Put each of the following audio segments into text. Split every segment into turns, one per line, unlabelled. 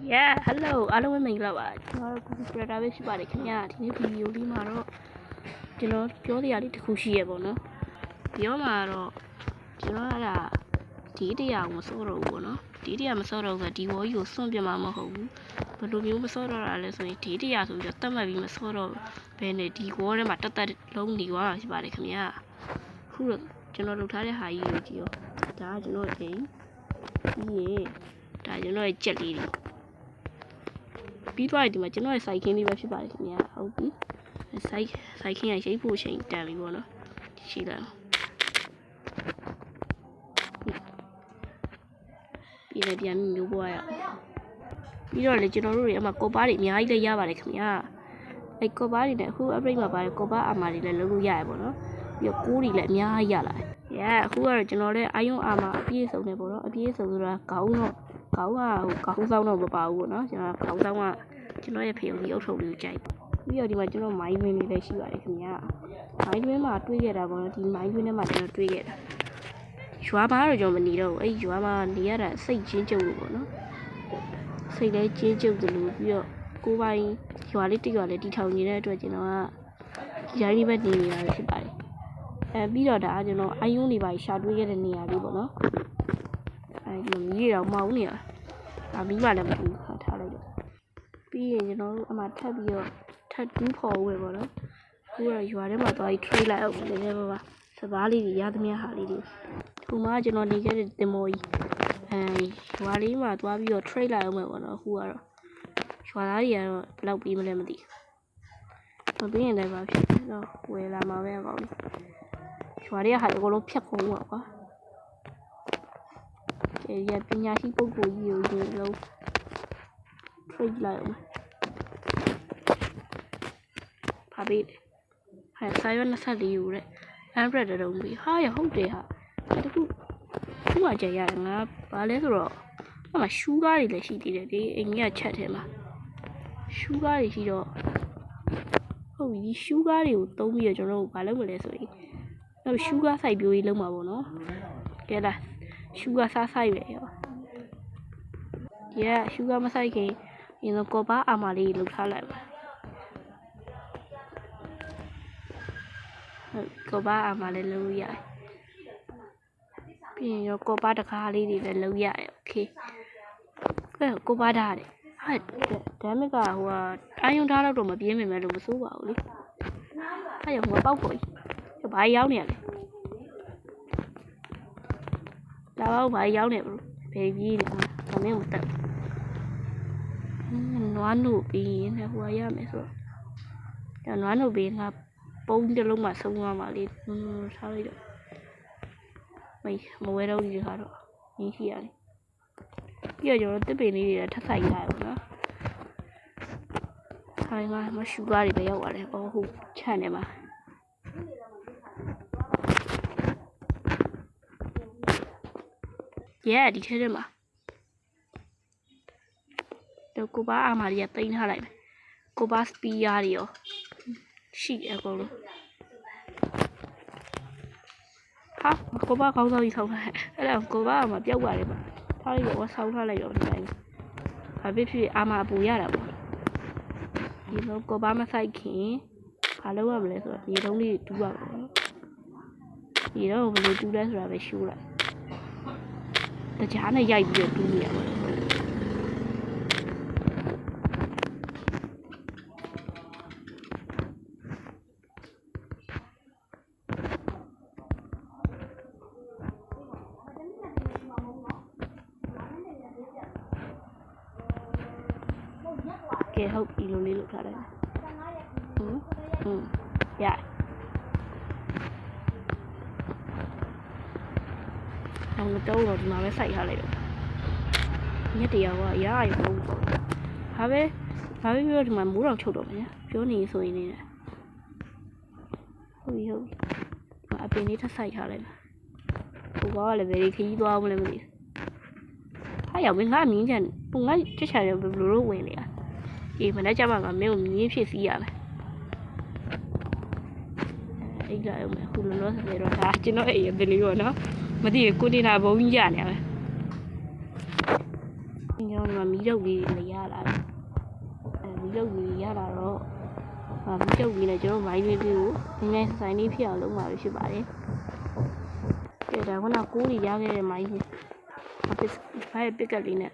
Yeah hello အားလုံးပဲမင်္ဂလာပါကျွန်တော်တို့ creator ပဲရှိပါတယ်ခင်ဗျာဒီနေ့ဗီဒီယိုလေးမှာတော့ကျွန်တော်ပြောစရာလေးတစ်ခုရှိရပေါ့နော်ပြောမှာတော့ကျွန်တော်ကဒီတရားကိုမစောတော့ဘူးပေါ့နော်ဒီတရားမစောတော့ဘူးဒီဝေါ်ကြီးကိုစွန့်ပြမှာမဟုတ်ဘူးဘယ်လိုမျိုးမစောတော့တာလဲဆိုရင်ဒီတရားဆိုပြီးတော့တတ်မှတ်ပြီးမစောတော့ဘယ်နဲ့ဒီဝေါ်ထဲမှာတက်လုံးနေသွားတာရှိပါတယ်ခင်ဗျာအခုတော့ကျွန်တော်လုပ်ထားတဲ့ဟာကြီးကိုကြည့်ရောဒါကကျွန်တော်အိမ်ပြီးရင်ဒါကျွန်တော်ရဲ့ကြက်လေးတွေပြီးသွားပြီဒီမှာကျွန်တော်ရဲ့ site ခင်းလေးပဲဖြစ်ပါတယ်ခင်ဗျာဟုတ်ပြီ site ခင်းရရိတ်ဖို့ချိန်တန်ပြီပေါ့နော်ရှိလားပြီးလည်းပြန်မျိုးပွားရပြီးတော့လေကျွန်တော်တို့တွေအမှကော်ပါတွေအများကြီးလည်းရပါတယ်ခင်ဗျာအဲကော်ပါတွေနဲ့အခု upgrade မှာပါတယ်ကော်ပါအာမာတွေလည်းလုပ်လို့ရရပေါ့နော်ပြီးတော့ကိုးတွေလည်းအများကြီးရလာတယ်အခုကတော့ကျွန်တော်လည်းအာယုံအာမာအပြည့်စုံနေပေါ့နော်အပြည့်စုံဆိုတာခေါင်းဆောင်တော့မပါဘူးပေါ့နော်ကျွန်တော်ခေါင်းဆောင်ကကျွန်တော်ရဲ့ဖေုံကြီးအုပ်ထုပ်လေးကိုကြိုက်ပြီးတော့ဒီမှာကျွန်တော်မိုင်းတွင်းလေးလည်းရှိပါတယ်ခင်ဗျာမိုင်းတွင်းမှာတွေးခဲ့တာပေါ့နော်ဒီမိုင်းတွင်းထဲမှာကျွန်တော်တွေးခဲ့တာရွာမှာတော့ကျွန်တော်မနေတော့ဘူးအဲ့ရွာမှာနေရတာစိတ်ချင်းကျုပ်လို့ပေါ့နော်စိတ်လည်းချင်းကျုပ်တယ်လို့ပြီးတော့ကိုယ်ပိုင်ရွာလေးတစ်ရွာလေးတီထောင်နေတဲ့အတွက်ကျွန်တော်ကဒီတိုင်းလေးပဲနေနေတာဖြစ်ပါတယ်ပြီးတော့ဒါကျွန်တော်အာယုံတွေပါရှာတွေးခဲ့တဲ့နေရာလေးပေါ့နော်ဒီမီးတော့မောင်းနေရတာမီးမှလည်းမဘူးထားလိုက်တော့ပြီးရင်ကျွန်တော်တို့အမှထပ်ပြီးတော့ထပ်တူးဖော်ဝယ်ပေါ့နော်အခုတော့ရွာထဲမှာသွားပြီး trade လိုက်အောင်နည်းနည်းပါစပားလေးတွေရသမျှဟာလေးတွေထုံမှကျွန်တော်နေခဲ့တဲ့တင်မော်ကြီးရွာလေးမှာသွားပြီးတော့ trade လိုက်အောင်မယ်ပေါ့နော်အခုကတော့ရွာသားတွေကတော့ဘယ်လောက်ပြီးမလဲမသိဘူးပြီးရင်လည်းပါဖြစ်တော့ဝယ်လာမှာပဲအကောင်ရွာတွေကဟာအကုန်လုံးဖြတ်ကုန်ပါကွာရပညာရှိပုဂ္ဂိုလ်ကြီးကိုဒီလို trade လိုက်အောင်ဖာပေးဟာစာရွက်24ယူတဲ့ Android တုံးပြီးဟာရဟုတ်တယ်ဟာတခုခုမှကြရတယ်ငါဘာလဲဆိုတော့အမှရှူးကားတွေလည်းရှိသေးတယ်ဒီအိမ်ကြီးကချက်ထဲမှာရှူးကားတွေရှိတော့ဟုတ်ပြီရှူးကားတွေကိုတုံးပြီးတော့ကျွန်တော်တို့ဘာလုပ်မလဲဆိုရင်တော့ရှူးကားစိုက်ပြိုးကြီးလုံးမှာပေါ့နော်ကဲလားရှူးကားစားဆိုင်ပဲရောရှူးကားမဆိုင်ခင်ရင်တော့ကော်ပါအာမာလေးလှုပ်ထားလိုက်ပါကော်ပါအာမာလေးလှုပ်ရတယ်ပြီးရင်ရောကော်ပါတကားလေးတွေလည်းလှုပ်ရတယ်โอเคကော်ပါဓာတ်တယ်ဟာဒါမကဟိုကအာယုံဓာတ်တော့မပြင်းမိမယ်လို့မစိုးပါဘူးလေအဲ့ရဟိုကပေါက်ပေါ်ကြီးဘာရောက်နေရလဲလာတော့ဘာရောက်နေဘလို့ဘေဘီနေတာဒါမင်းကိုတက်နွားနို့ပြီးရင်ဟိုရမယ်ဆိုတော့နွားနို့ပြီးငါပုံးတစ်လုံးမှဆုံးသွားမှလေးထားလိုက်တော့မဝဲတော့ဒီကတော့ရင်းရှိရတယ်ပြီးတော့ကျွန်တော်တစ်ပင်လေးတွေထပ်ဆိုင်ရတယ်ပေါ့နော်ခိုင်းမှာမရှူကားတွေပဲရောက်ပါတယ်ဟုတ်ချန်နေမှာဒီထဲမှာတော့ကိုပါအာမာကြီးကတိန်းထားလိုက်မယ်ကိုပါစပီယာတွေရောရှိအကုန်လုံးဟာကိုပါကောင်းဆောင်ကြီးဆောင်းထားအဲ့ဒါကိုပါအာမာပြောက်ပါတယ်ပါထားလိုက်တော့ဆောင်းထားလိုက်တော့ဒီတိုင်းဘာဖြစ်အာမာပူရတာပေါ့ဒီလိုကိုပါမဆိုင်ခင်ဘာလုပ်ရမလဲဆိုတော့ဒီလုံးလေးတူးရပါတော့ဒီတော့ဘယ်လိုတူးလဲဆိုတာပဲရှိုးလိုက်တကြားနဲ့ရိုက်ပြီးတော့တူးနေရပါဟုတ်ဒီလိုလေးလုပ်ထားတယ်ရအောင်တော့ဒီမှာပဲစိုက်ထားလိုက်တော့ညက်တရားကရရရုံပေါ့ဘာပဲပြီးတော့ဒီမှာမိုးတော်ချုပ်တော့မယ်ပြောနေဆိုရင်လည်းဟုတ်ပြီအပင်လေးထပ်စိုက်ထားလိုက်ဟိုကလည်းဘယ်ခကြီးသွားမလဲမသိဟာရောက်မင်းငါမြင်းချန်ပုံငါချက်ချတယ်ဘယ်လိုလုပ်ဝင်နေရမနေ့ကျမှငါမင်းကိုမြင်းဖြစ်စီးရမယ်အဲ့ဒါအောင်ခုလောလောဆယ်တော့ဒါကျွန်တော်အိမ်ရတဲ့လေးရောနော်မသိဘူးကိုနေတာဘုံကြီးရနေရမယ် ကျွန်တော်မီးတုပ်လေးတွေရလာတယ်မီးတုပ်လေးရလာတော့မီးတုပ်လေးနဲ့ကျွန်တော်မိုင်းလေးကိုနည်းနည်းဆိုင်လေးဖြစ်အောင်လုပ်မှာဖြစ်ပါတယ်ကဲဒါကကိုးကြီးရခဲ့တဲ့မိုင်းလေးဘာပစ်ကလေးနဲ့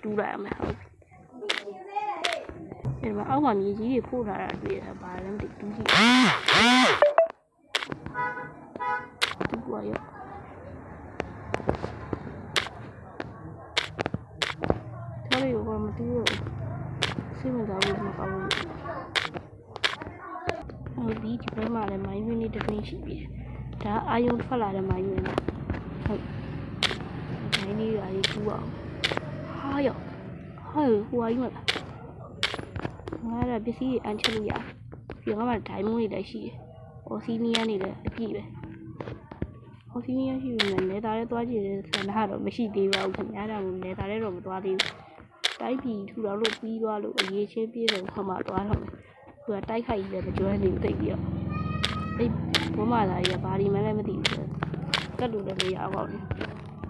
တူးလိုက်အောင်ဟုတ်ဒီမှာအောက်မှာမြေကြီးတွေပို့လာတာတွေ့ရပါလဲမသိတူးကြည့်တူးပါရောထားလို့ဘာမတူးတော့စိတ်မသာဘူးမကောင်းဘူးဟုတ်ဒီဘက်မှာလည်းမိုင်းရင်းလေးတစ်ပင်းရှိပြီဒါအာယုံထွက်လာတဲ့မိုင်းရင်းလားဟုတ်မိုင်းလေးရာကြီးတူးအောင်ဟာရောဟိုကြီးမလားငါကပစ္စည်းအန်ချက်လို့ရပြီးတော့ငါမှဒိုင်မွန်းလေးလည်းရှိတယ်အော်စီနီယာနေလည်းအပြည့်ပဲအော်စီနီယာရှိရင်လည်းနေတာလည်းသွားကြည့်တယ်ဆန္ဒတော့မရှိသေးပါဘူးခင်ဗျာဒါမှနေတာလည်းတော့မသွားသေးဘူးတိုက်ပြီးထူတော့လို့ပြီးသွားလို့အရေးချင်းပြေးတယ်ခါမှသွားတော့မယ်သူကတိုက်ခိုက်ကြီးလည်းမကျွမ်းနေသိပြီးတော့အဲ့ဘုမသားကြီးကဘာဒီမှလည်းမသိဘူးတက်လို့လည်းမရအောင်လေ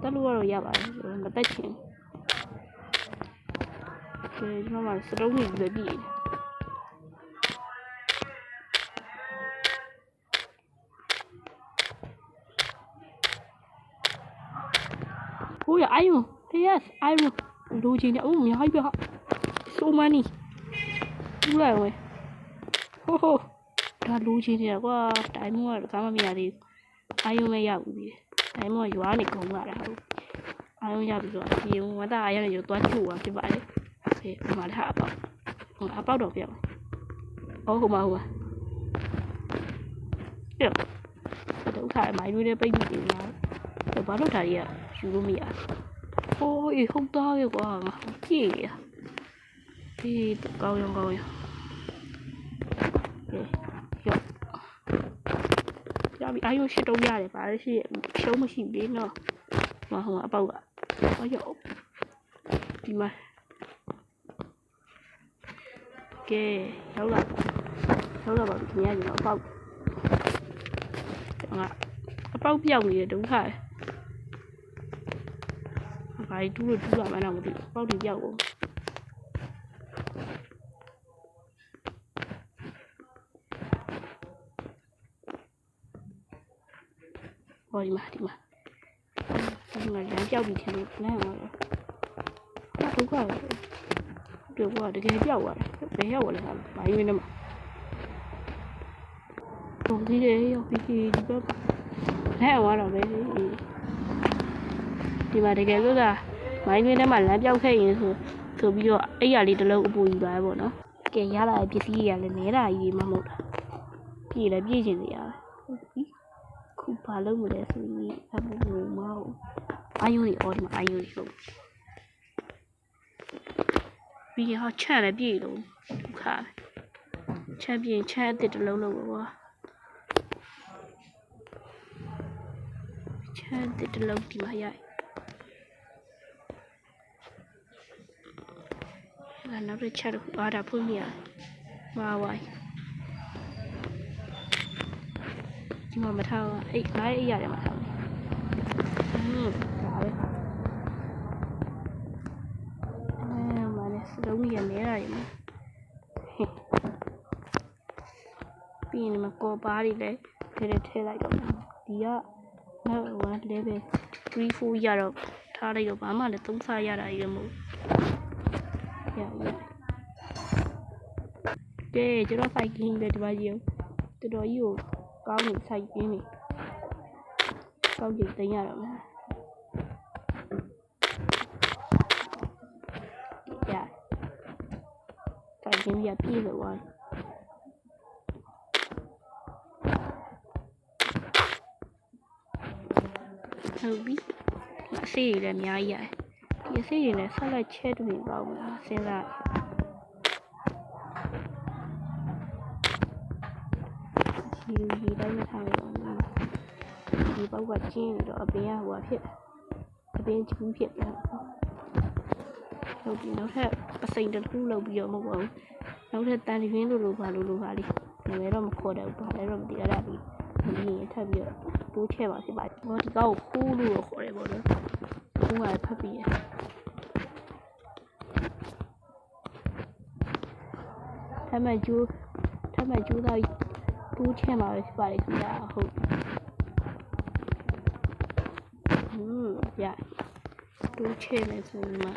တက်လို့ကတော့ရပါတယ်မတက်ချင်ကျွန်တော်မှစတုံးနေပြီပြီဟိုရအိုင်ယ yes အိုင်ယလူချင်းနေအများကြီးပဲဟာ so many ဘူးလာဝဲဟိုဒါလူချင်းနေကွာတိုင်မွန်းကဘာမှမရသေးဘူးအိုင်ယမရဘူးပြီတိုင်မွန်းကရွာနေကုန်လာတာဟုတ်အိုင်ယရပြီဆိုတော့ဒီဝတ်သားရနေရောသွားချို့သွားဖြစ်ပါတယ်ဒီမှာလည်းအပေါက်တော့ပြမယ်ဟိုမှာပြောဒုက္ခမိုင်းတွေနဲ့ပိတ်ပြီးနေလားဘာလို့ဒါကြီးကယူလို့မရဟိုးဟုတ်သားရဲ့ကွာငါကြည့်ရဒီကောင်းရောဟေ့ရပြီအာယုံရှစ်တုံးရတယ်ပါရှိရှုံးမရှိဘူးနော်ဟိုအပေါက်ကရောဒီမှာကဲရောက်လာပါပြီခင်ဗျာကျွန်တော်အပေါက်ပြောက်နေတဲ့ဒုက္ခဘာတူးလာမှန်းတော့မသိဘူးအပေါက်တွေပြောက်ကုန်ဟောဒီမှာလမ်းပြောက်ပြီးထင်လို့လမ်းသွားတယ်ဒုက္ခပဲပြောကွာတကယ်ပြောက်သွားတယ်ဘယ်ရောက်လဲဟာမိုင်းရင်းနဲ့မှာပုံသေးတယ်ရောက်ပြီးဒီဘက်လဲသွားတော့ပဲဒီမှာတကယ်လို့သာမိုင်းရင်းထဲမှာလမ်းပြောက်ခဲ့ရင်ဆိုပြီးတော့အဲ့ရလေးတစ်လုံးအပူယူသွားပေါ့နော်ကဲရလာတဲ့ပစ္စည်းတွေကလည်းနဲတာကြီးမှမဟုတ်တာပြည့်လည်းပြည့်ချင်နေရဟုတ်ပြီခုဘာလုပ်မလဲဆိုရင်အပူမဟုတ်အာယုံကြီးအော်ဒီမှာအာယုံကြီးဟုတ်ပြီးတော့ချက်လည်းပြည့်လို့ခါချက်ပြင်းချက်အစ်တစ်လုံးလုံးပေါ့ကွာချက်တစ်တစ်လုံးဒီမှာရိုက်နောက်တစ်ချက်တော့အားတာဖွင့်ပြရမှာဝိုင်းဒီမှာမထားဘူးအဲ့ငါ့အဲ့ရတယ်မှာထားတယ်ဒါပဲမလည်းစလုံးကြီးရနေတာရမှာပြီးရင်မကောပါးတွေလည်းထည့်လိုက်တော့ဒီက1 level 3 4ရတော့ထားလိုက်တော့ဘာမှလည်းသုံးစားရတာကြီးမဟုတ်ရကဲကျွန်တော် cycling ပဲဒီပါကြီးတော်တော်ကြီးကိုကောင်းနေ cycling နေကောင်းကြည့်တင်ရတော့မယ်ရ cycling ရပြေးလို့ဝိုင်းဟုတ်ပြီအဆေးတွေလည်းအများကြီးရတယ်ဒီအဆေးတွေနဲ့ဆက်လက်ချဲတွေ့ပါဦးလားစဉ်းစားဒီတိုင်းမထားရတော့ဒီပေါက်ကကျင်းတော့အပင်ကဟိုဖြစ်အပင်ကျူးဖြစ်တယ်ဟုတ်ပြီနောက်ထပ်အစိမ်တစ်ခုလုပ်ပြီးတော့မဟုတ်ဘူးနောက်ထပ်တန်လီရင်းလို့ဘာလို့ပါလိမ့်တော့မခေါ်တော့ဘူးဘာလဲတော့မသိရတာပြီးဒီထပ်ပြီးတော့တိုးချဲ့ပါဖြစ်ပါတယ်ဟောဒီကောက်ကိုခိုးလို့ခေါ်တယ်ပေါ့နော်ခိုးရဖတ်ပြီးရ မှန်ကျိုးသားတိုးချဲ့မှာပဲဖြစ်ပါတယ်ခင်ဗျာဟုတ်ရတိုးချဲ့မယ်ဆိုရင်မှ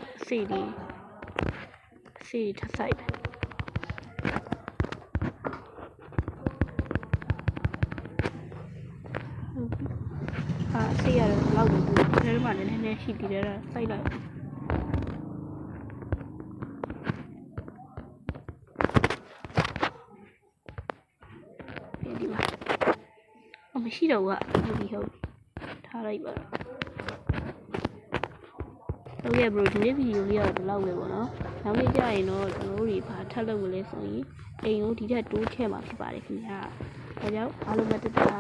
အစီထပ်ဆိုင်တယ်အစီရတော့လောက်ဘူးဒီထဲမှာလည်းနည်းနည်းရှိသေးတယ်စိုက်လိုက်ဒီမှာမရှိတော့ဘူးဟုတ်ထားလိုက်ပါဟုတ်ကဲ့ bro ဒီနေ့ဗီဒီယိုလေးကတော့ဒီလောက်ပဲပေါ့နော်နောက်နေ့ကျရင်တော့ကျွန်တော်တို့တွေဘာထပ်လုပ်မလဲဆိုရင်အိမ်ကိုဒီထက်တိုးချဲ့မှာဖြစ်ပါတယ်ခင်ဗျာဒါကြောင့်အားလုံးပဲတက်တာ